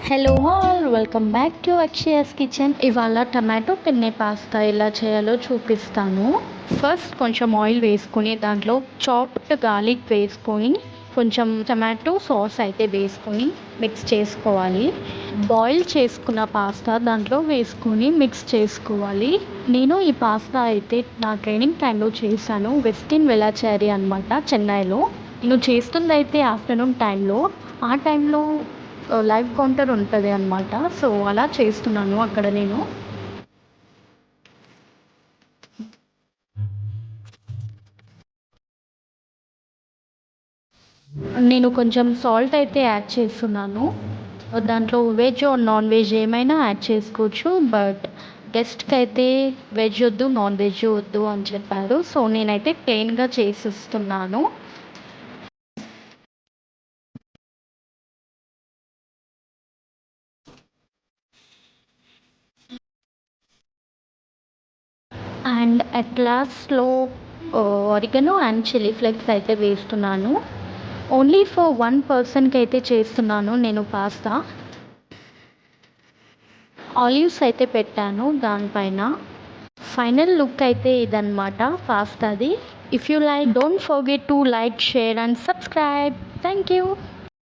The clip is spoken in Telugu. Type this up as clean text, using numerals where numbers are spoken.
Hello all, welcome back to అక్షయాస్ కిచెన్. ఇవాళ టమాటో పెన్నె పాస్తా ఎలా చేయాలో చూపిస్తాను. ఫస్ట్ కొంచెం ఆయిల్ వేసుకొని దాంట్లో చాప్డ్ గార్లిక్ వేసుకొని కొంచెం టమాటో సాస్ అయితే వేసుకొని మిక్స్ చేసుకోవాలి. బాయిల్ చేసుకున్న పాస్తా దాంట్లో వేసుకొని మిక్స్ చేసుకోవాలి. నేను ఈ పాస్తా అయితే నా ట్రైనింగ్ టైంలో చేశాను. వెస్టిన్ వెలాచారి అనమాట, చెన్నైలో. నేను చేస్తుంది అయితే ఆఫ్టర్నూన్ టైంలో. ఆ టైంలో లైవ్ కౌంటర్ ఉంటుంది అనమాట. సో అలా చేస్తున్నాను అక్కడ నేను కొంచెం సాల్ట్ అయితే యాడ్ చేస్తున్నాను. దాంట్లో వెజ్ ఆర్ నాన్ వెజ్ ఏమైనా యాడ్ చేసుకోవచ్చు. బట్ గెస్ట్కి అయితే వెజ్ వద్దు, నాన్ వెజ్ వద్దు అని చెప్పారు. సో నేనైతే ప్లెయిన్గా చేసిస్తున్నాను. అండ్ అట్ లాస్ట్లో ఆరిగనో అండ్ చిల్లీ ఫ్లేక్స్ అయితే వేస్తున్నాను. ఓన్లీ ఫర్ 1 పర్సన్కి అయితే చేస్తున్నాను నేను పాస్తా. ఆలివ్స్ అయితే పెట్టాను దానిపైన. ఫైనల్ లుక్ అయితే ఇదన్నమాట పాస్తాది. If you like, don't forget to like, share and subscribe. Thank you.